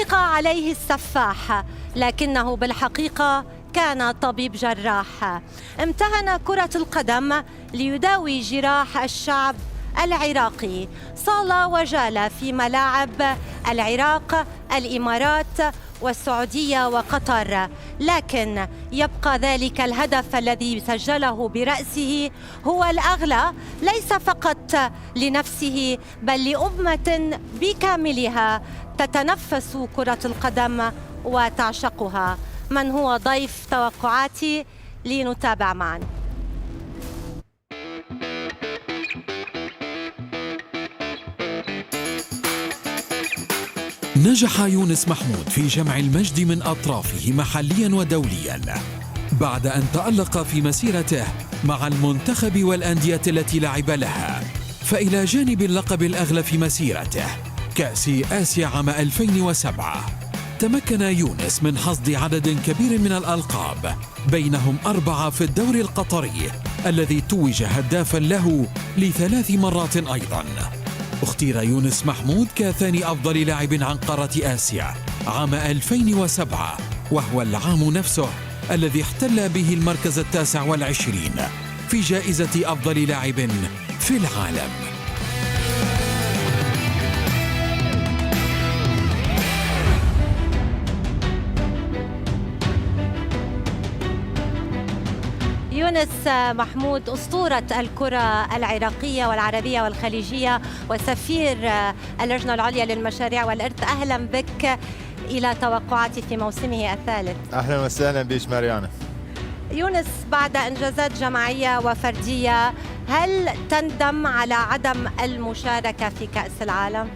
أطلق عليه السفاح، لكنه بالحقيقة كان طبيب جراح. امتهن كرة القدم ليداوي جراح الشعب العراقي. صال وجال في ملاعب العراق، الإمارات والسعودية وقطر، لكن يبقى ذلك الهدف الذي سجله برأسه هو الأغلى، ليس فقط لنفسه بل لأمة بكاملها تتنفس كرة القدم وتعشقها. من هو ضيف توقعاتي؟ لنتابع معا. نجح يونس محمود في جمع المجد من أطرافه محليا ودوليا بعد أن تألق في مسيرته مع المنتخب والأندية التي لعب لها. فإلى جانب اللقب الأغلى في مسيرته كأس آسيا عام 2007، تمكن يونس من حصد عدد كبير من الألقاب، بينهم 4 في الدوري القطري الذي توج هدافا له ل3 مرات أيضا. اختير يونس محمود كثاني أفضل لاعب عن قارة آسيا عام 2007، وهو العام نفسه الذي احتل به المركز 29 في جائزة أفضل لاعب في العالم. يونس محمود أسطورة الكرة العراقية والعربية والخليجية وسفير اللجنة العليا للمشاريع والإرث، أهلا بك إلى توقعاتي في موسمه الثالث. أهلا وسهلا بيش مريانة. يونس، بعد إنجازات جماعية وفردية، هل تندم على عدم المشاركة في كأس العالم؟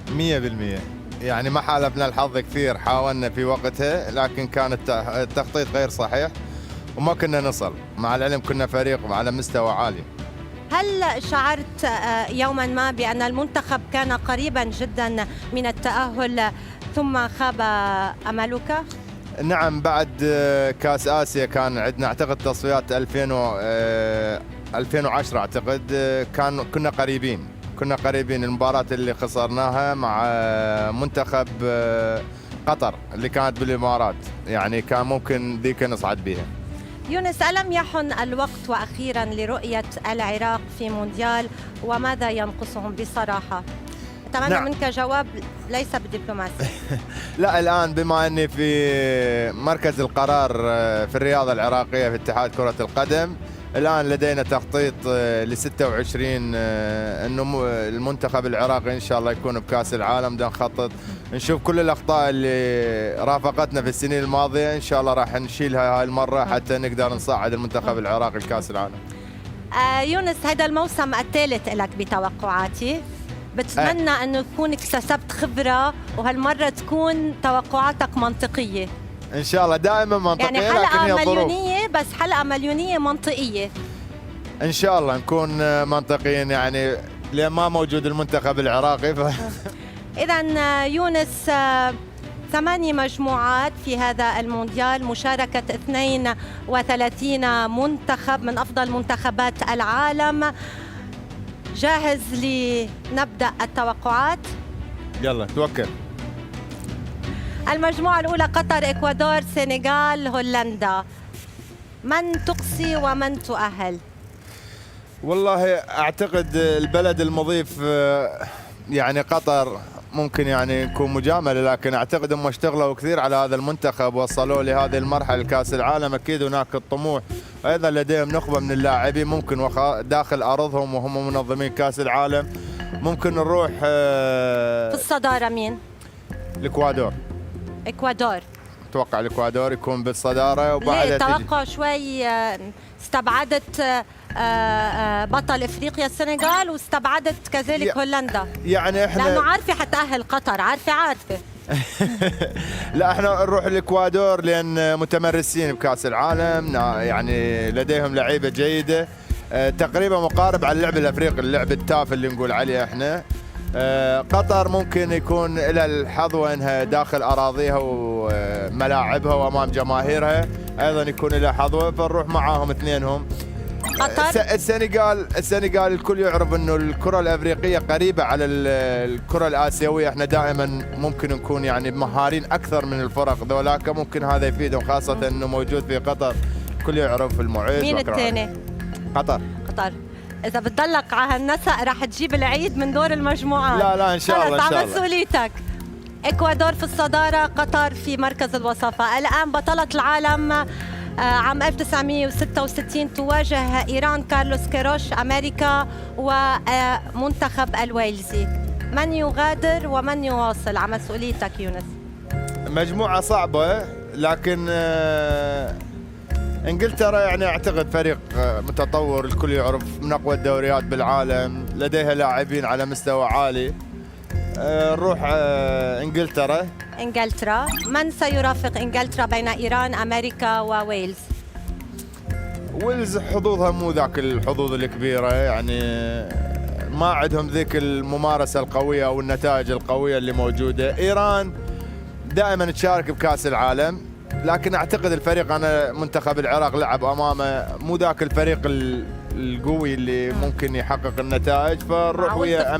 100%. يعني ما حالفنا الحظ كثير، حاولنا في وقتها لكن كان التخطيط غير صحيح وما كنا نصل، مع العلم كنا فريق على مستوى عالي. هل شعرت يوما ما بأن المنتخب كان قريبا جدا من التأهل ثم خاب أملك؟ نعم، بعد كاس آسيا كان عندنا اعتقد تصفيات 2010 اعتقد، كنا قريبين المباراة اللي خسرناها مع منتخب قطر اللي كانت بالإمارات، يعني كان ممكن ذيك نصعد بها. يونس، ألم يحن الوقت وأخيرا لرؤية العراق في مونديال، وماذا ينقصهم بصراحة؟ أتمنى نعم. منك جواب ليس بدبلوماسي. لا، الآن بما أني في مركز القرار في الرياضة العراقية في اتحاد كرة القدم، الآن لدينا تخطيط ل 26 أنه المنتخب العراقي إن شاء الله يكون بكأس العالم. بدنا نخطط نشوف كل الأخطاء اللي رافقتنا في السنين الماضية، إن شاء الله راح نشيلها هاي المرة حتى نقدر نصعد المنتخب العراقي لكأس العالم. يونس، هذا الموسم الثالث لك بتوقعاتي، بتمنى أنه تكون اكتسبت خبرة وهالمرة تكون توقعاتك منطقية. إن شاء الله دائما منطقية، يعني حلقة لكن هي مليونية، بس حلقة مليونية منطقية. إن شاء الله نكون منطقيين، يعني لأن ما موجود المنتخب العراقي إذا يونس، 8 مجموعات في هذا المونديال، مشاركة 32 منتخب من أفضل منتخبات العالم. جاهز لنبدأ التوقعات؟ يلا توكل. المجموعة الأولى قطر، إكوادور، سنغال، هولندا. من تقصي ومن تؤهل؟ والله أعتقد البلد المضيف يعني قطر ممكن يعني يكون مجاملة، لكن أعتقد هم اشتغلوا كثير على هذا المنتخب، وصلوا لهذه المرحلة كأس العالم. أكيد هناك الطموح، أيضا لديهم نخبة من اللاعبين ممكن داخل أرضهم وهم منظمين كأس العالم. ممكن نروح في الصدارة مين؟ الإكوادور. إكوادور. أتوقع الإكوادور يكون بالصدارة، وبعدها توقع شوي استبعدت بطل افريقيا السنغال، واستبعدت كذلك هولندا، يعني احنا لانه عارفه حتأهل قطر، عارفه لا، احنا نروح الاكوادور لان متمرسين بكاس العالم، يعني لديهم لعيبه جيده، تقريبا مقارب على اللعب الافريقي، اللعب التاف اللي نقول عليه احنا. قطر ممكن يكون لها الحظوه انها داخل اراضيها وملاعبها وامام جماهيرها، ايضا يكون لها حظوه، فنروح معاهم اثنينهم. قطر. السنغال الكل يعرف انه الكرة الافريقية قريبة على الكرة الاسيوية. احنا دائما ممكن نكون يعني مهارين اكثر من الفرق ذولاك، ممكن هذا يفيدهم خاصة انه موجود في قطر. الكل يعرف المعز. مين الثاني؟ قطر. إذا بتضلك على هالنسق رح تجيب العيد من دور المجموعات. لا إن شاء الله. على مسؤوليتك. إكوادور في الصدارة، قطر في مركز الوصافة. الآن بطلة العالم عام 1966 تواجه إيران، كارلوس كيروش، أمريكا ومنتخب الويلزي. من يغادر ومن يواصل؟ على مسؤوليتك يونس. مجموعة صعبة، لكن انجلترا يعني اعتقد فريق متطور، الكل يعرف من اقوى الدوريات بالعالم، لديها لاعبين على مستوى عالي. نروح انجلترا. من سيرافق انجلترا بين ايران، امريكا وويلز؟ ويلز حظوظها مو ذاك الحظوظ الكبيرة، يعني ما عندهم ذيك الممارسة القوية او النتائج القوية اللي موجودة. ايران دائما تشارك بكأس العالم، لكن اعتقد الفريق، انا منتخب العراق لعب امامه مو ذاك الفريق القوي اللي ممكن يحقق النتائج، فنروح ويا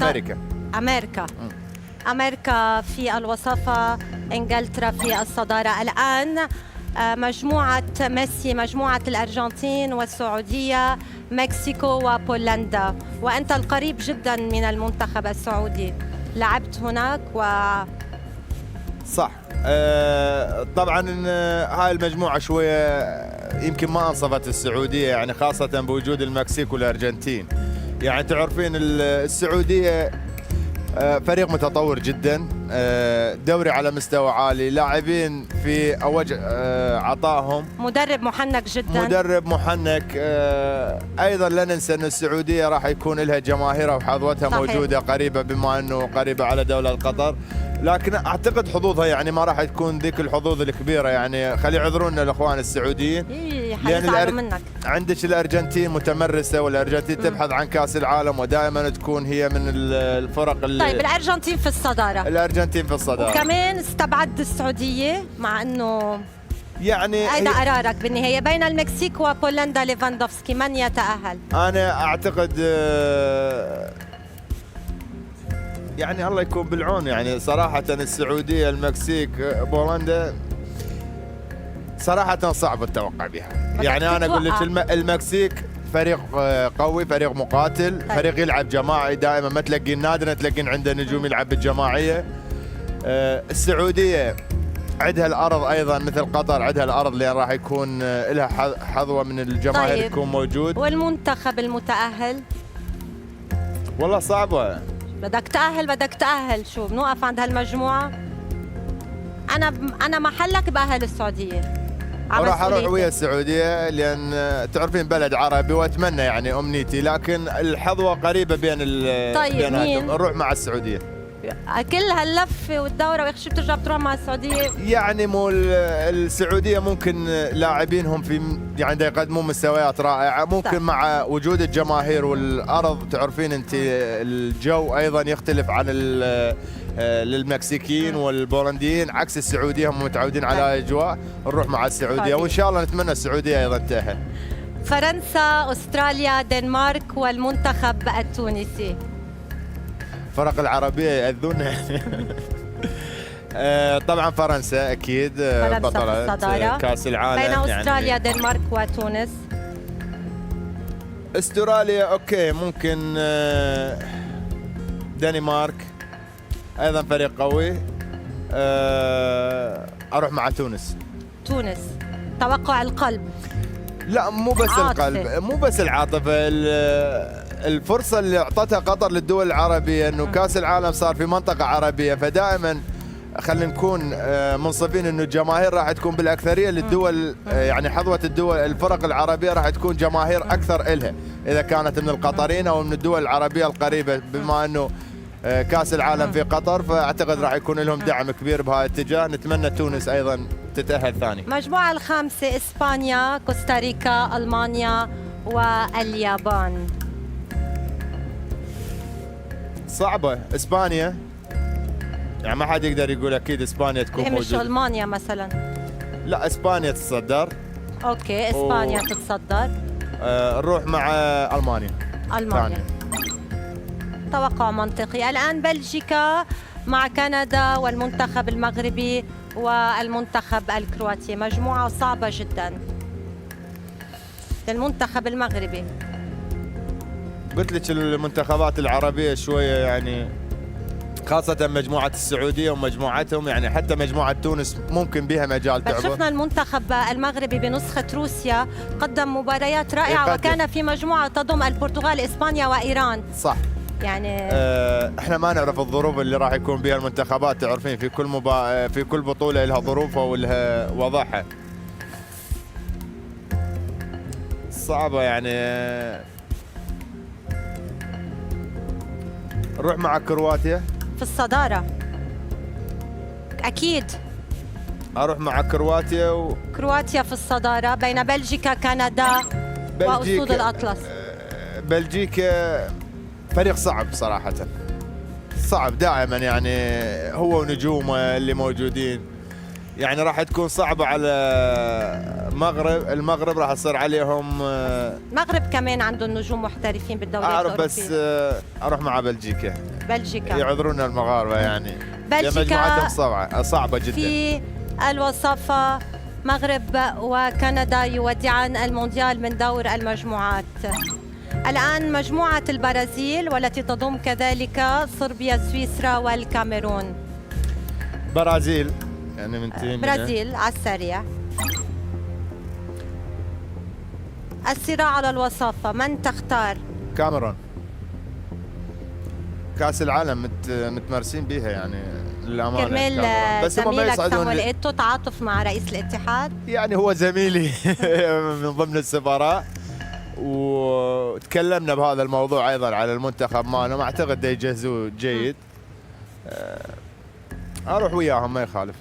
امريكا في الوصافه، انجلترا في الصداره. الان مجموعه ميسي، مجموعه الارجنتين والسعوديه، مكسيكو وبولندا. وانت القريب جدا من المنتخب السعودي، لعبت هناك صح. طبعا هاي المجموعة شوية يمكن ما انصفت السعودية، يعني خاصة بوجود المكسيك والأرجنتين. يعني تعرفين السعودية فريق متطور جدا، دوري على مستوى عالي، لاعبين في أوج عطائهم، مدرب محنك جدا. أيضا لا ننسى أن السعودية راح يكون لها جماهيرها وحظوتها موجودة قريبة، بما أنه قريبة على دولة قطر. لكن اعتقد حظوظها يعني ما راح تكون ذيك الحظوظ الكبيره، يعني خلي يعذرونا الاخوان السعوديين. حيزعلوا منك. عندك الارجنتين متمرسه، والارجنتين تبحث عن كاس العالم ودائما تكون هي من الفرق اللي. طيب الارجنتين في الصداره. وكمان استبعد السعوديه، مع انه يعني هيدا قرارك بالنهايه. بين المكسيك وبولندا، ليفاندوفسكي، من يتاهل؟ انا اعتقد يعني الله يكون بالعون، يعني صراحة السعودية، المكسيك، بولندا صراحة صعب التوقع بها. يعني أنا أقول لك المكسيك فريق قوي، فريق مقاتل، فريق يلعب جماعي دائما، ما تلاقين، نادرا تلاقين عنده نجوم يلعب بالجماعية. السعودية عندها الأرض أيضا مثل قطر، عندها الأرض لأن راح يكون لها حظوة من الجماهير. طيب. تكون موجود. والمنتخب المتأهل؟ والله صعبة. بدك تأهل شو؟ بنوقف عند هالمجموعة؟ أنا محلك بأهل السعودية. راح أروح ويا السعودية، لأن تعرفين بلد عربي، وأتمنى يعني أمنيتي، لكن الحظوة قريبة بين طيب مين؟ نروح مع السعودية. كل هاللفة والدورة ويخشي بترجع بتروح مع السعودية؟ يعني مو السعودية ممكن لاعبينهم في يعني يقدمون مستويات رائعة، ممكن طيب. مع وجود الجماهير والأرض، تعرفين أنت الجو أيضا يختلف عن للمكسيكيين والبولنديين، عكس السعودية هم متعودين على أجواء. نروح مع السعودية وإن شاء الله نتمنى السعودية أيضا تأهل. فرنسا، أستراليا، دنمارك والمنتخب التونسي. الفرق العربية يأذون طبعا فرنسا أكيد بطلة كأس العالم. بين أستراليا، دنمارك وتونس. استراليا أوكي، ممكن دنمارك أيضا فريق قوي. أروح مع تونس. توقع القلب؟ لا مو بس القلب، مو بس العاطفة، الفرصة اللي أعطتها قطر للدول العربية أنه كأس العالم صار في منطقة عربية، فدائما خلينا نكون منصفين أنه الجماهير راح تكون بالأكثرية للدول، يعني حظوة الدول الفرق العربية راح تكون جماهير أكثر إلها إذا كانت من القطريين أو من الدول العربية القريبة، بما أنه كأس العالم في قطر، فأعتقد راح يكون لهم دعم كبير بهذا الاتجاه. نتمنى تونس أيضا تتأهل ثاني. المجموعة الخامسة، إسبانيا، كوستاريكا، ألمانيا واليابان. صعبة إسبانيا، يعني ما حد يقدر يقول أكيد إسبانيا تكون موجودة. مش ألمانيا مثلا؟ لا إسبانيا تتصدر. أوكي إسبانيا تتصدر. نروح مع ألمانيا. ألمانيا. توقع منطقي. الآن بلجيكا مع كندا والمنتخب المغربي والمنتخب الكرواتي. مجموعة صعبة جدا للمنتخب المغربي. قلت لك المنتخبات العربية شوية يعني، خاصة مجموعة السعودية ومجموعتهم، يعني حتى مجموعة تونس ممكن بها مجال بس تعبر. شفنا المنتخب المغربي بنسخة روسيا قدم مباريات رائعة، يقدم. وكان في مجموعة تضم البرتغال، إسبانيا وإيران. صح. يعني احنا ما نعرف الظروف اللي راح يكون بها المنتخبات، تعرفين في كل في كل بطولة لها ظروفها ولها وضعها. صعبة يعني. نروح مع كرواتيا. في الصدارة أكيد. اروح مع كرواتيا كرواتيا في الصدارة بين بلجيكا، كندا وأسود الأطلس. بلجيكا فريق صعب صراحة، صعب دائما يعني، هو ونجومه اللي موجودين، يعني راح تكون صعبة على المغرب راح تصير عليهم. المغرب كمان عنده النجوم محترفين بالدوريات أعرف، الأوروبية. بس أروح مع بلجيكا. بلجيكا. يعذرونا المغاربة يعني. بلجيكا مجموعتهم صعبة جدا. في الوصافة مغرب وكندا يودعان المونديال من دور المجموعات. الآن مجموعة البرازيل والتي تضم كذلك صربيا، سويسرا والكاميرون. برازيل يعني منتهي برازيل على السريع. الصراع على الوصافة، من تختار؟ كاميرون. كأس العالم متمرسين بيها يعني للأمانة. كرمال بس هم ما زميلك يصعدون سامويل إيتو تعاطف مع رئيس الاتحاد. يعني هو زميلي من ضمن السفراء، وتكلمنا بهذا الموضوع ايضا على المنتخب مالهم، ما اعتقد يجهزوه جيد. اروح وياهم ما يخالف.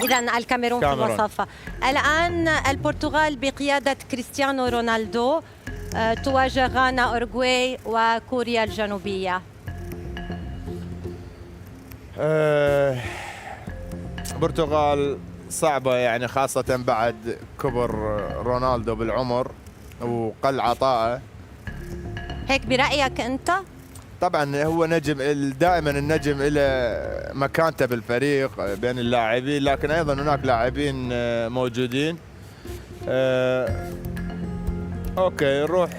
إذا الكاميرون في الوصافة. الآن البرتغال بقيادة كريستيانو رونالدو تواجه غانا، أورجواي وكوريا الجنوبية. البرتغال صعبة يعني، خاصة بعد كبر رونالدو بالعمر وقل عطائه. هيك برأيك أنت؟ طبعا هو نجم، دائما النجم له مكانته بالفريق بين اللاعبين، لكن ايضا هناك لاعبين موجودين. اوكي نروح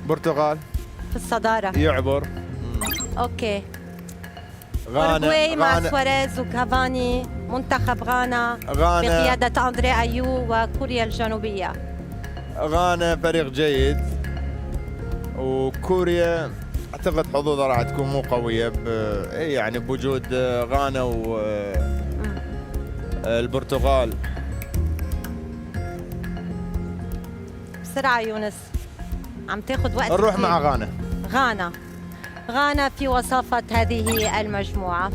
برتغال في الصدارة يعبر. اوكي. غانا مع سواريز وكافاني. منتخب غانا بقيادة أندري أيو وكوريا الجنوبية. غانا فريق جيد، وكوريا اعتقد حظوظها راح تكون مو قويه يعني بوجود غانا والبرتغال. بسرعه يونس، عم تاخذ وقت. نروح مع غانا. غانا في وصافه هذه المجموعه.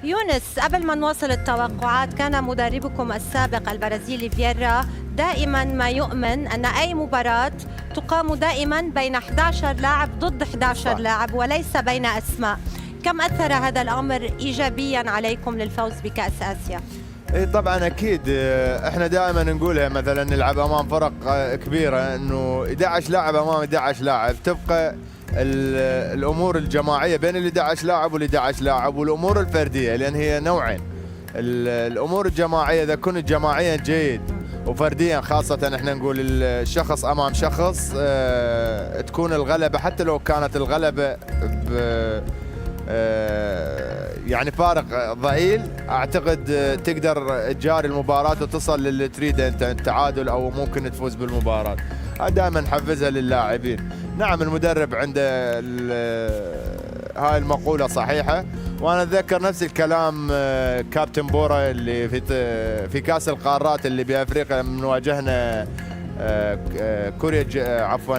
يونس، قبل ما نواصل التوقعات، كان مدربكم السابق البرازيلي فييرا دائما ما يؤمن أن أي مباراة تقام دائما بين 11 لاعب ضد 11 لاعب وليس بين أسماء. كم أثر هذا الأمر إيجابيا عليكم للفوز بكأس آسيا؟ اي طبعا اكيد، احنا دائما نقولها مثلا نلعب امام فرق كبيره انه 11 لاعب امام 11 لاعب، تبقى الامور الجماعيه بين ال 11 لاعب وال 11 لاعب والامور الفرديه، لان هي نوعين. الامور الجماعيه اذا كنت جماعيا جيد وفرديا خاصه احنا نقول الشخص امام شخص تكون الغلبه، حتى لو كانت الغلبه يعني فارق ضئيل، اعتقد تقدر تجاري المباراه وتصل للي تريده انت، التعادل او ممكن تفوز بالمباراه. دائما نحفزها للاعبين. نعم المدرب عنده هاي المقوله صحيحه، وانا اتذكر نفس الكلام كابتن بورا اللي في كاس القارات اللي بافريقيا من واجهنا كوريا عفوا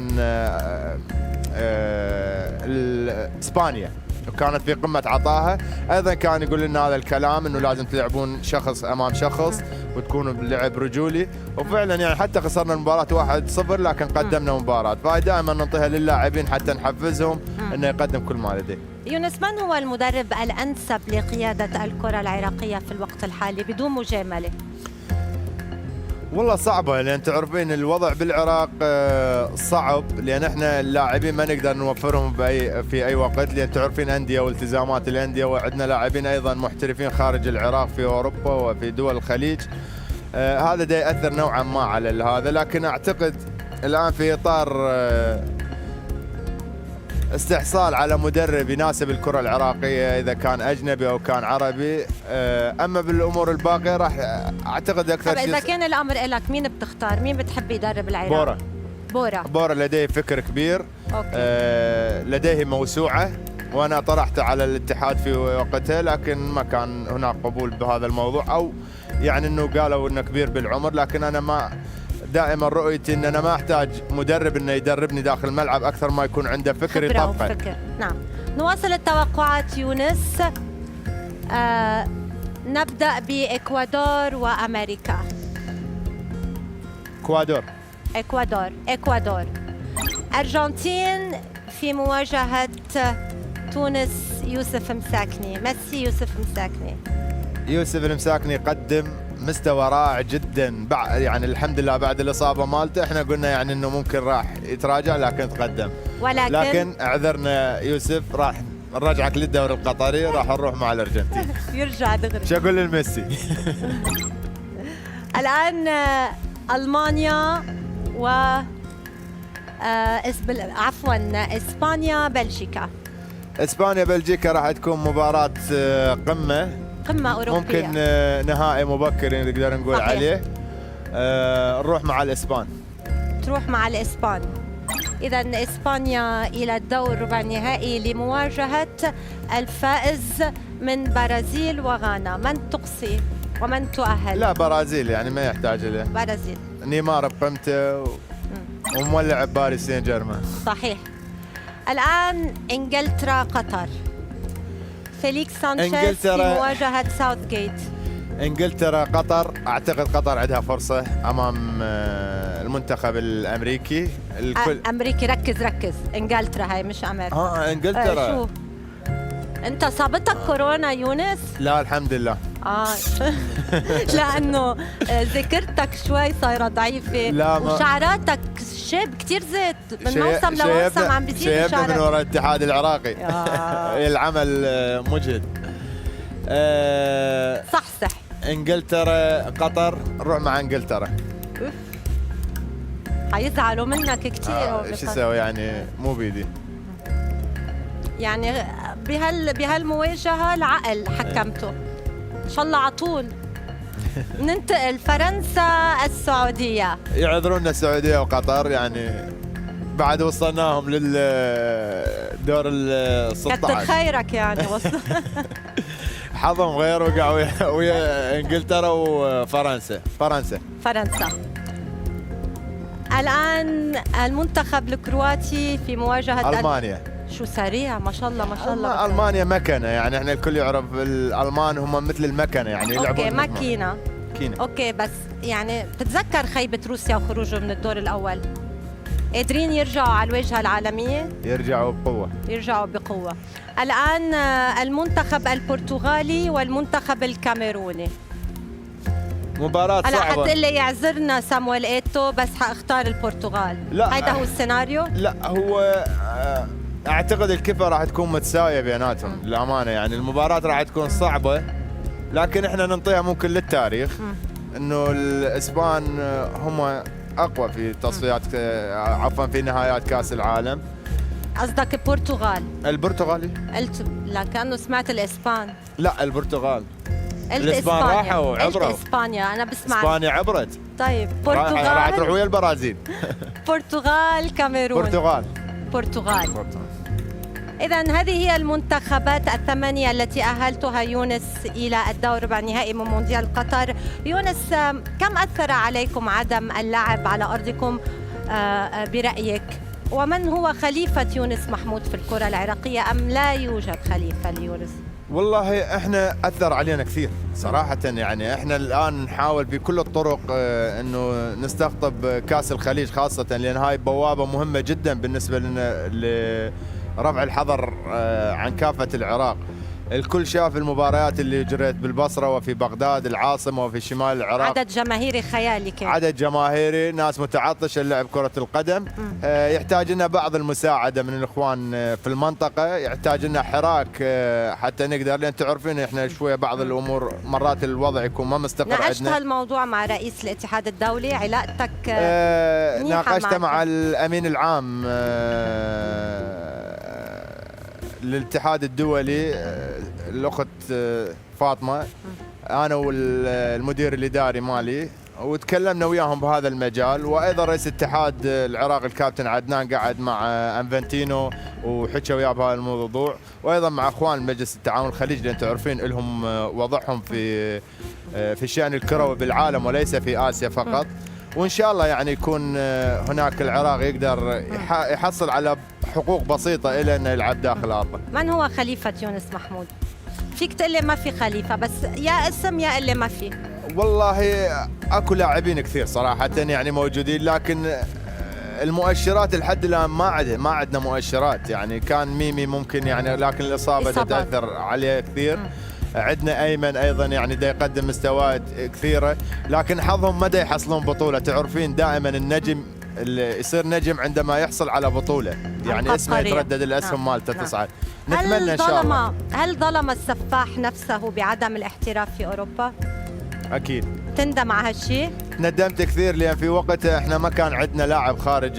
اسبانيا، كانت في قمة عطائها، أيضا كان يقول لنا هذا الكلام إنه لازم تلعبون شخص أمام شخص وتكونوا بلعب رجولي، وفعلا يعني حتى خسرنا المباراة 1-0 لكن قدمنا مباراة، فدائما نعطيها للاعبين حتى نحفزهم إنه يقدم كل ما لديه. يونس، من هو المدرب الأنسب لقيادة الكرة العراقية في الوقت الحالي بدون مجاملة؟ والله صعبة، لأن تعرفين الوضع بالعراق صعب، لأن احنا اللاعبين ما نقدر نوفرهم في أي وقت، لأن تعرفين أندية والتزامات الأندية، وعندنا لاعبين أيضا محترفين خارج العراق في أوروبا وفي دول الخليج. هذا دا يأثر نوعا ما على هذا، لكن أعتقد الآن في إطار استحصال على مدرب يناسب الكرة العراقية، إذا كان أجنبي أو كان عربي. أما بالأمور الباقية راح أعتقد أكثر طب شيء. إذا كان الأمر إلك، مين بتختار؟ مين بتحب يدرب العراق؟ بورا لديه فكر كبير. أوكي. لديه موسوعة، وأنا طرحته على الاتحاد في وقتها، لكن ما كان هناك قبول بهذا الموضوع، أو يعني أنه قالوا أنه كبير بالعمر. لكن أنا ما دائما رؤيتي ان انا ما احتاج مدرب انه يدربني داخل الملعب اكثر ما يكون عنده فكر يطبقه. نعم. نواصل التوقعات يونس. نبدأ بإكوادور وأمريكا. إكوادور. أرجنتين في مواجهة تونس. يوسف مساكني. ميسي يوسف مساكني. يوسف المساكني قدم مستوى رائع جدا، يعني الحمد لله بعد الإصابة مالته احنا قلنا يعني انه ممكن راح يتراجع، لكن تقدم. لكن اعذرنا يوسف، راح نرجعك للدوري القطري، راح نروح مع الأرجنتين. يرجع دغري. شو اقول لميسي؟ الآن ألمانيا و إسبانيا بلجيكا. إسبانيا بلجيكا راح تكون مباراة قمة أوروبية، ممكن نهائي مبكر نقدر نقول صحيح. عليه. نروح مع الإسبان. تروح مع الإسبان. إذا إسبانيا إلى الدور ربع النهائي لمواجهة الفائز من برازيل وغانا. من تقصي ومن تؤهل؟ لا، برازيل، يعني ما يحتاج له. برازيل. نيمار بقيمته ومولع باريس سان جيرمان. صحيح. الآن إنجلترا قطر. فيليكس سانشيز في مواجهة ساوثغيت. إنجلترا قطر، أعتقد قطر عندها فرصة أمام المنتخب الأمريكي. أمريكي. ركز. إنجلترا هاي مش أمريكا. إنجلترا. شو أنت صابتك كورونا يونس؟ لا الحمد لله. لأنه ذاكرتك شوي صايرة ضعيفة، وشعراتك شاب كتير زيت من موسم لموسم، عم بيزيد شعرك. من وراء الاتحاد العراقي. العمل مجهد. صح. انجلترا قطر، نروح مع انجلترا. حيزعلوا منك كتير. شو اسوي يعني، مو بيدي. يعني بهالمواجهة العقل حكمته. ان شاء الله عطول. ننتقل فرنسا السعودية. يعذرونا السعودية وقطر، يعني بعد وصلناهم للدور ال 16. كتر خيرك يعني وصل. حظهم غير، وقعوا ويا انجلترا وفرنسا. فرنسا. الآن المنتخب الكرواتي في مواجهة ألمانيا. شو سريع، ما شاء الله. ألمانيا مكنة، يعني احنا الكل يعرف الألمان هم مثل المكنة، يعني يلعبون. اوكي، ماكينة. اوكي، بس يعني بتتذكر خيبة روسيا وخروجهم من الدور الأول. قادرين يرجعوا على الواجهة العالمية؟ يرجعوا بقوة. الآن المنتخب البرتغالي والمنتخب الكاميروني. مباراة صعبة. هلا حتقلي يعذرنا سامويل إيتو، بس حاختار البرتغال. لا، هيدا هو السيناريو؟ لا، هو اعتقد الكفة راح تكون متساوية بيناتهم للأمانة، يعني المباراة راح تكون صعبة، لكن احنا ننطيها ممكن للتاريخ انه الاسبان هم اقوى في تصفيات، عفوا في نهايات كأس العالم. قصدك البرتغالي؟ قلت لا، كأنه سمعت الاسبان. لا، البرتغال. الاسبان راحوا وعبروا. اسبانيا، انا بسمع. اسبانيا عبرت. طيب، برتغال راح تروح ويا البرازيل. برتغال كاميرون. برتغال. إذا هذه هي المنتخبات الثمانية التي أهلتها يونس إلى الدور ربع النهائي من مونديال قطر. يونس، كم أثر عليكم عدم اللعب على أرضكم برأيك؟ ومن هو خليفة يونس محمود في الكرة العراقية، أم لا يوجد خليفة ليونس؟ والله احنا أثر علينا كثير صراحة، يعني احنا الآن نحاول بكل الطرق انه نستقطب كأس الخليج، خاصة لأن هاي بوابة مهمة جدا بالنسبة لنا لرفع الحظر عن كافة العراق. الكل شاف المباريات اللي جريت بالبصرة وفي بغداد العاصمة وفي شمال العراق. عدد جماهيري خيالي كان. عدد جماهيري، ناس متعطشة للعب كرة القدم. يحتاج لنا بعض المساعدة من الإخوان في المنطقة، يحتاج لنا حراك حتى نقدر، لأن تعرفين إحنا شوية بعض الأمور مرات الوضع يكون ما مستقر عندنا. ناقشت هالموضوع مع رئيس الاتحاد الدولي، علاقتك ناقشت مع الأمين العام للاتحاد الدولي الأخت فاطمة، أنا والمدير الإداري مالي، وتكلمنا وياهم بهذا المجال. وأيضا رئيس اتحاد العراق الكابتن عدنان قعد مع أنفنتينو وحكى وياه بهذا الموضوع، وأيضا مع أخوان مجلس التعاون الخليجي، لأن تعرفين لهم وضعهم في الشأن الكروي بالعالم وليس في آسيا فقط. وإن شاء الله يعني يكون هناك العراق يقدر يحصل على حقوق بسيطة إلى أنه يلعب داخل أرضه. من هو خليفة يونس محمود؟ فيك تقول لي ما في خليفة، بس يا اسم يا اللي ما في. والله اكو لاعبين كثير صراحة يعني موجودين، لكن المؤشرات لحد الان ما عندنا مؤشرات. يعني كان ميمي ممكن يعني، لكن الإصابة تأثر عليه كثير. عندنا أيمن أيضا يعني دا يقدم مستويات كثيرة، لكن حظهم ما دا يحصلون بطولة. تعرفين دائما النجم اللي يصير نجم عندما يحصل على بطولة، يعني اسمه يتردد الأسهم مالته تصعد. نتمنى إن شاء الله. هل ظلم السفاح نفسه بعدم الاحتراف في أوروبا؟ أكيد. تندم على هالشيء؟ ندمت كثير، لأن في وقتها احنا ما كان عندنا لاعب خارج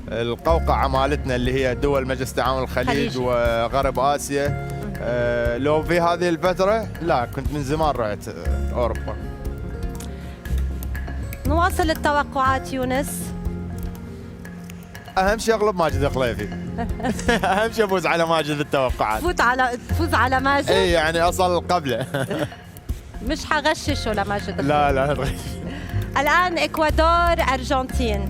القوقعة مالتنا اللي هي دول مجلس التعاون الخليج وغرب آسيا. لو في هذه الفترة لا كنت من زمان رحت أوروبا. نواصل التوقعات يونس. أهم شيء أغلب ماجد الخليفي. أهم شيء أفوز على ماجد بالتوقعات. تفوز على ماجد؟ إي يعني أصل قبله. مش حغششه لماجد. لا تغش. الآن إكوادور أرجنتين.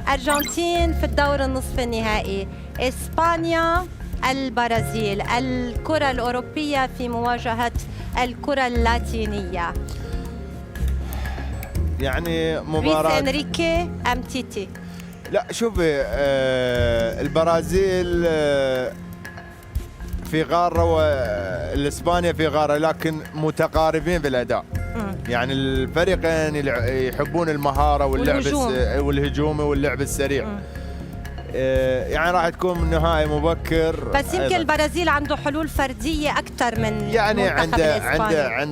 أرجنتين في الدور النصف النهائي. إسبانيا البرازيل. الكرة الأوروبية في مواجهة الكرة اللاتينية. يعني مباراة لويس إنريكي أم تيتي؟ لا شوفي، البرازيل في غارة والإسبانيا في غارة، لكن متقاربين بالأداء. يعني الفريقين يحبون المهارة والهجوم واللعب السريع. يعني راح تكون نهائي مبكر، بس يمكن البرازيل عنده حلول فردية أكثر من يعني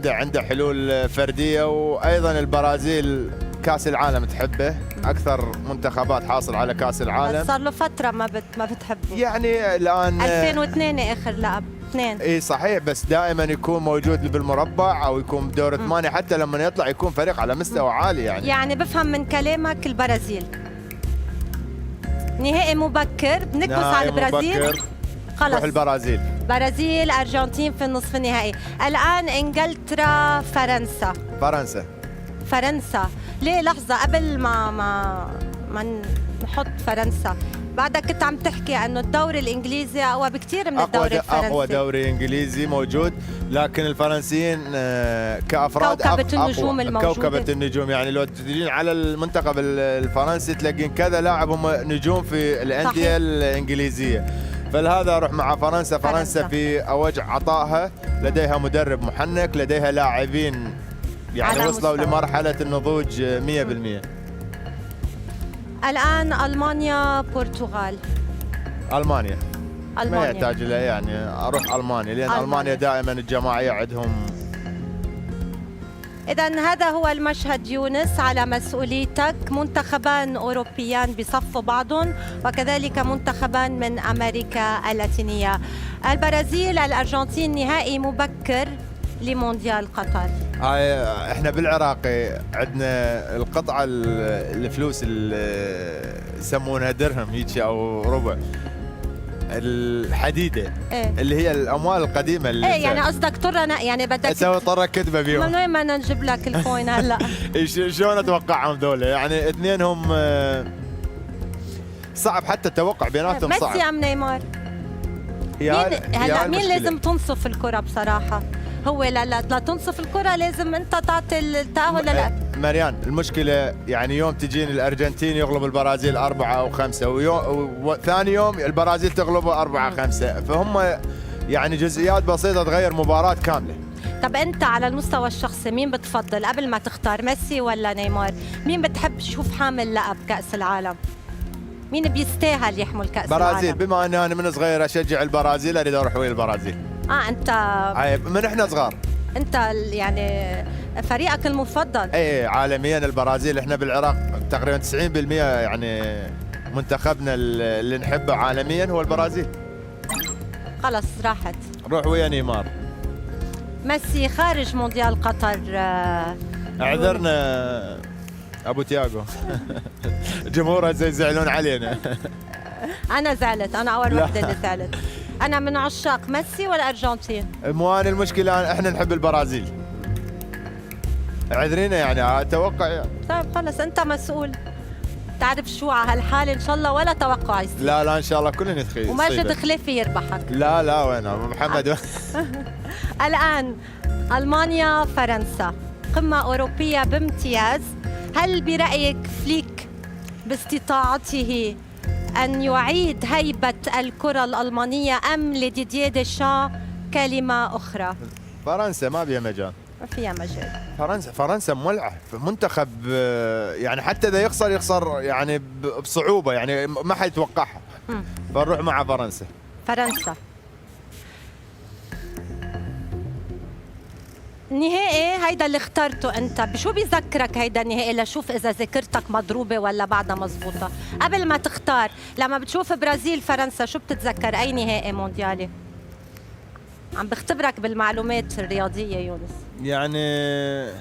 عنده حلول فردية. وأيضا البرازيل كأس العالم تحبه، أكثر منتخبات حاصل على كأس العالم. صار له فترة ما بتحبه. يعني الآن 2002 آخر لعب 2. اي صحيح، بس دائما يكون موجود بالمربع او يكون بدور 8، حتى لما يطلع يكون فريق على مستوى عالي. يعني بفهم من كلامك البرازيل نهائي مبكر، بنكبس على البرازيل. خلص البرازيل. برازيل أرجنتين في النصف النهائي. الآن إنجلترا فرنسا. ليه لحظة قبل ما نحط فرنسا، بعدك كنت عم تحكي انه الدوري الانجليزي اقوى بكثير من الدوري الفرنسي. اقوى دوري انجليزي موجود، لكن الفرنسيين كافراد كوكبة النجوم الموجودة. كوكبة النجوم. يعني لو تجين على المنتخب الفرنسي تلاقين كذا لاعب هم نجوم في الانديه الانجليزيه. فلهذا اروح مع فرنسا في اوج عطائها، لديها مدرب محنك، لديها لاعبين يعني وصلوا لمرحله النضوج 100%. الآن ألمانيا برتغال. ألمانيا ما يحتاج إلى يعني أروح ألمانيا، لأن ألمانيا دائما الجماعية عندهم. إذن هذا هو المشهد يونس على مسؤوليتك. منتخبان أوروبيان بصفوا بعضهم، وكذلك منتخبان من أمريكا اللاتينية. البرازيل الأرجنتين نهائي مبكر لمونديال قطر. احنا بالعراقي عندنا القطعة الفلوس اللي يسمونها درهم هيك او ربع، الحديدة اللي هي الاموال القديمة اللي يعني قصدك طرنا، يعني بدك تسوي طرة كذبة بيهم. من وين بدنا نجيب لك الكوين هلا؟ شلون اتوقعهم ذولا؟ يعني اثنينهم صعب حتى التوقع بيناتهم صعب. ميسي ام نيمار؟ هلا مين لازم تنصف الكرة بصراحة؟ هو لا تنصف الكرة لازم انت تعطي التأهل مريان المشكله يعني يوم تجين الارجنتين يغلب البرازيل 4 أو 5 وثاني يوم البرازيل تغلبه 4-5 فهم يعني جزئيات بسيطه تغير مباراه كامله. طب انت على المستوى الشخصي مين بتفضل قبل ما تختار ميسي ولا نيمار؟ مين بتحب تشوف حامل لقب كأس العالم؟ مين بيستاهل يحمل كأس برازيل العالم؟ بما اني انا من صغير اشجع البرازيل اريد اروح ويا البرازيل. انت عيب من احنا صغار. انت يعني فريقك المفضل. اي عالميا البرازيل احنا بالعراق تقريبا 90% يعني منتخبنا اللي نحبه عالميا هو البرازيل. خلص راحت. روح ويا نيمار. ميسي خارج مونديال قطر. اعذرنا ابو تياغو. جمهوره زي يزعلون علينا. انا زعلت، انا اول وحده اللي زعلت. انا من عشاق ميسي والارجنتين. مو انا المشكله احنا نحب البرازيل. اعذرينا يعني اتوقع يعني. طيب خلص انت مسؤول. تعرف شو على هالحاله ان شاء الله ولا توقع يصير. لا ان شاء الله كلنا نتخيل. ومجد خليفي يربحك. لا وين محمد. الان المانيا فرنسا قمه اوروبيه بامتياز. هل برايك فليك باستطاعته أن يعيد هيبة الكرة الألمانية أم لديديه ديشان كلمة أخرى؟ فرنسا ما بيها مجال. ما فيها مجال. فرنسا مولعة منتخب يعني حتى إذا يخسر يعني بصعوبة يعني ما حد يتوقعها. فنروح مع فرنسا. النهائي هيدا اللي اخترته انت، بشو بيذكرك هيدا النهائي لشوف اذا ذاكرتك مضروبه ولا بعدها مزبوطه؟ قبل ما تختار لما بتشوف برازيل فرنسا شو بتتذكر؟ اي نهائي مونديالي؟ عم بختبرك بالمعلومات الرياضيه يونس. يعني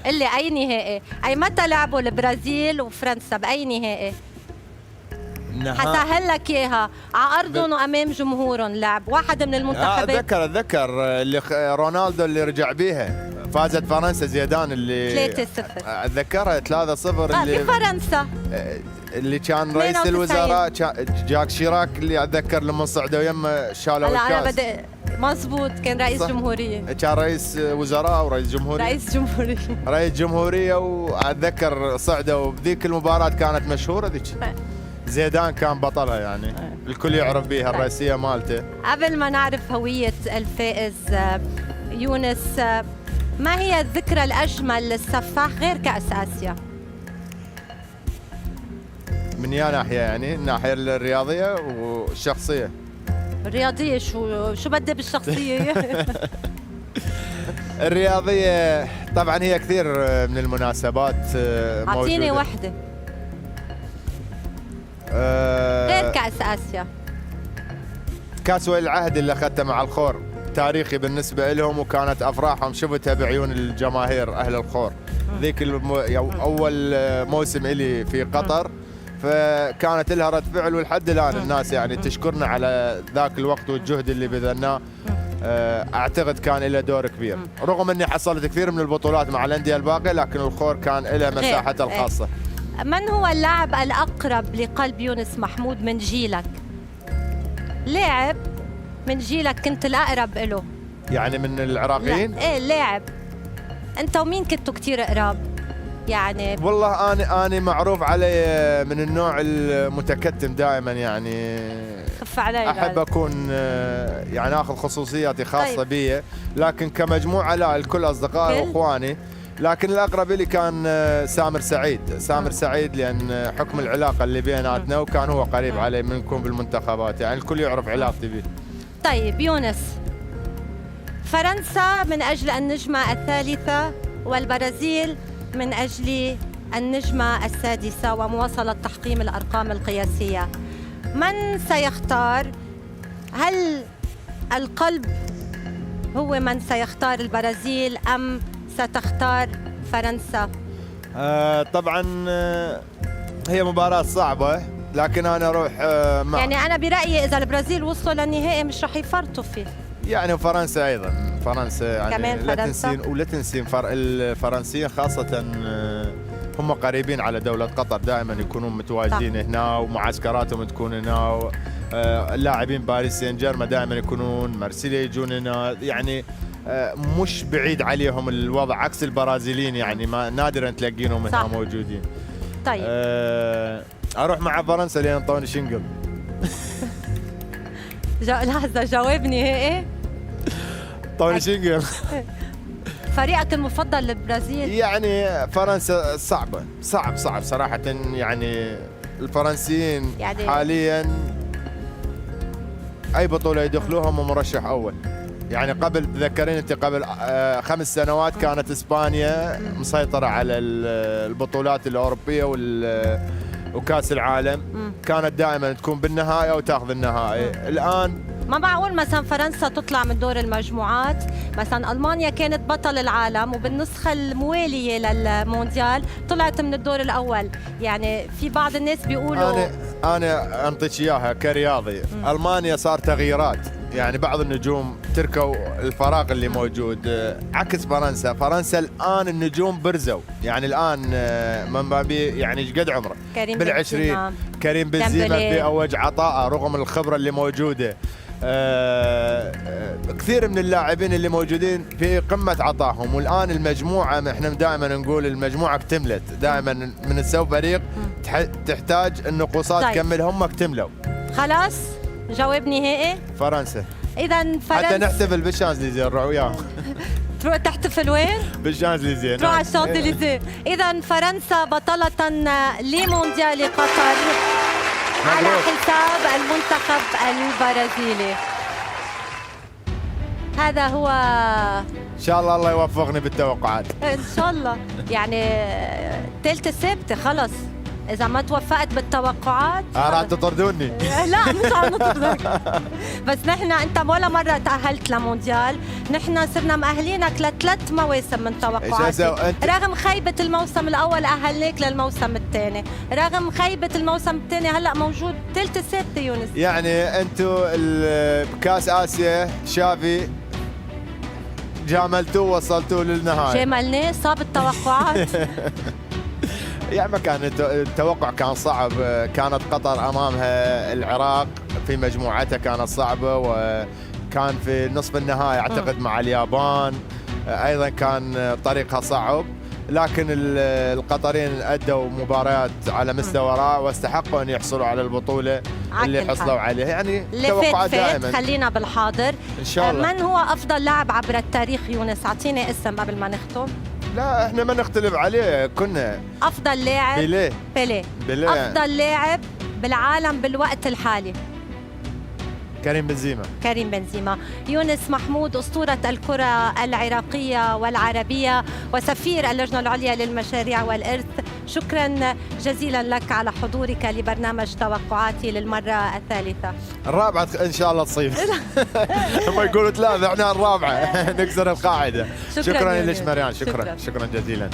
قل لي اي نهائي، اي متى لعبوا البرازيل وفرنسا باي نهائي؟ حسهل لك اياها على ارضهم وامام جمهورهم لعب واحد من المنتخبات. اتذكر اللي رونالدو اللي رجع بيها فازت فرنسا زيدان اللي 3-0 اتذكرها 3-0 اللي بفرنسا اللي كان رئيس الوزراء جاك شيراك اللي اتذكر لما صعدوا يمه شالوا الكاس. انا بدي مزبوط كان رئيس جمهوريه. كان رئيس وزراء ورئيس جمهوريه. رئيس جمهوريه واتذكر صعدوا بذيك المباراه كانت مشهوره ذيك. زيدان كان بطلها يعني الكل يعرف بيها الرئيسيه مالته. قبل ما نعرف هويه الفائز يونس، ما هي الذكرى الأجمل للسفاح غير كأس آسيا؟ من يا ناحية يعني الناحية الرياضية والشخصية. الرياضية شو بدي بالشخصية؟ الرياضية طبعا هي كثير من المناسبات موجودة. أعطيني وحدة. غير كأس آسيا. كأس ولي العهد اللي أخذته مع الخور تاريخي بالنسبة لهم وكانت أفراحهم شفتها بعيون الجماهير أهل الخور. ذيك أول موسم إلي في قطر فكانت لها رد فعل ولحد الآن الناس يعني تشكرنا على ذاك الوقت والجهد اللي بذلناه. أعتقد كان له دور كبير رغم أني حصلت كثير من البطولات مع الأندية الباقية لكن الخور كان له مساحته الخاصة. من هو اللاعب الأقرب لقلب يونس محمود من جيلك؟ لاعب من جيلك كنت الأقرب له يعني من العراقيين؟ ايه لاعب انت ومين كنتوا كتير قراب يعني؟ والله انا معروف علي من النوع المتكتم دائما يعني خف علي احب اكون يعني اخذ خصوصياتي خاصه طيب. بي لكن كمجموعه لا الكل اصدقائي واخواني لكن الاقرب لي كان سامر سعيد لان حكم العلاقه اللي بيناتنا وكان هو قريب علي من نكون بالمنتخبات يعني الكل يعرف علاقتي به. طيب يونس، فرنسا من أجل النجمة الثالثة والبرازيل من أجل النجمة السادسة ومواصلة تحقيم الأرقام القياسية، من سيختار؟ هل القلب هو من سيختار البرازيل أم ستختار فرنسا؟ طبعا هي مباراة صعبة لكن أنا أروح مع يعني أنا برأيي إذا البرازيل وصلوا للنهائي مش رح يفرطوا فيه يعني فرنسا أيضا يعني كمان لا تنسين الفرنسيين خاصة هم قريبين على دولة قطر دائما يكونون متواجدين هنا ومعسكراتهم تكون هنا اللاعبين باريس سان جيرمان دائما يكونون مارسيليا يجون هنا يعني مش بعيد عليهم الوضع عكس البرازيليين، يعني ما نادرا تلاقينهم هنا موجودين. طيب اروح مع فرنسا لين طوني شنقل. لحظة جاوبني هيك. طوني شنقل. فريقك المفضل البرازيل؟ يعني فرنسا صعب صراحة، يعني الفرنسيين يعني حاليا أي بطولة يدخلوها هم مرشح أول. يعني قبل تذكرين أنت قبل 5 سنوات كانت إسبانيا مسيطرة على البطولات الأوروبية وكأس العالم، كانت دائما تكون بالنهائي أو تاخذ النهائي. الآن ما معقول مثلا فرنسا تطلع من دور المجموعات، مثلا ألمانيا كانت بطل العالم وبالنسخة الموالية للمونديال طلعت من الدور الأول. يعني في بعض الناس بيقولوا أنا أنطيك إياها كرياضي. ألمانيا صار تغييرات، يعني بعض النجوم تركوا الفراغ اللي موجود، عكس فرنسا الآن النجوم برزوا. يعني الآن مبابي يعني ايش قد عمره؟ بالعشرين. كريم بنزيما في أوج عطاءه رغم الخبرة اللي موجودة. كثير من اللاعبين اللي موجودين في قمة عطائهم، والآن المجموعة احنا دائما نقول المجموعة اكتملت. دائما من تسوي فريق تحتاج النقوصات تكمل، هم اكتملوا. خلاص جاوبني هيك. فرنسا. إذا فرنسا حتى نحتفل بالشانزليزيه نروح وياهم. تروح تحتفل وين؟ بالشانزليزيه. تروح على الشانزليزيه. إذا فرنسا بطلة لمونديال قطر على حساب المنتخب البرازيلي. هذا هو. ان شاء الله يوفقني بالتوقعات. ان شاء الله. يعني ثالثة ثابتة خلص. إذا ما توفقت بالتوقعات راح تطردوني. لا مش عم نطردك. بس نحن أنت ولا مرة تأهلت لمونديال، نحن صرنا مأهلينك ل3 مواسم من توقعاتك. رغم خيبة الموسم الأول أهلناك للموسم الثاني، رغم خيبة الموسم الثاني هلا موجود ثالثة ثابتة يونس. يعني أنتم بكاس آسيا شافي جاملتوه وصلتوه للنهاية. جاملناه صاب التوقعات. يعني ما كان التوقع كان صعب. كانت قطر أمامها العراق في مجموعتها كانت صعبة، وكان في نصف النهائي أعتقد مع اليابان أيضا كان طريقها صعب، لكن القطريين أدوا مباريات على مستوى رائع واستحقوا أن يحصلوا على البطولة اللي حصلوا عليها. يعني توقعات دائما. خلينا بالحاضر إن شاء الله. من هو أفضل لاعب عبر التاريخ يونس؟ أعطيني اسم قبل ما نختم. لا احنا ما نختلف عليه، كنا افضل لاعب بيليه. افضل لاعب بالعالم بالوقت الحالي كريم بنزيما. يونس محمود أسطورة الكرة العراقية والعربية وسفير اللجنة العليا للمشاريع والإرث، شكرا جزيلا لك على حضورك لبرنامج توقعاتي للمرة الثالثة. الرابعة إن شاء الله تصيب. هم يقولوا 3 احنا الرابعة. نكسر القاعدة. شكرا لك مريان. شكرا جزيلا.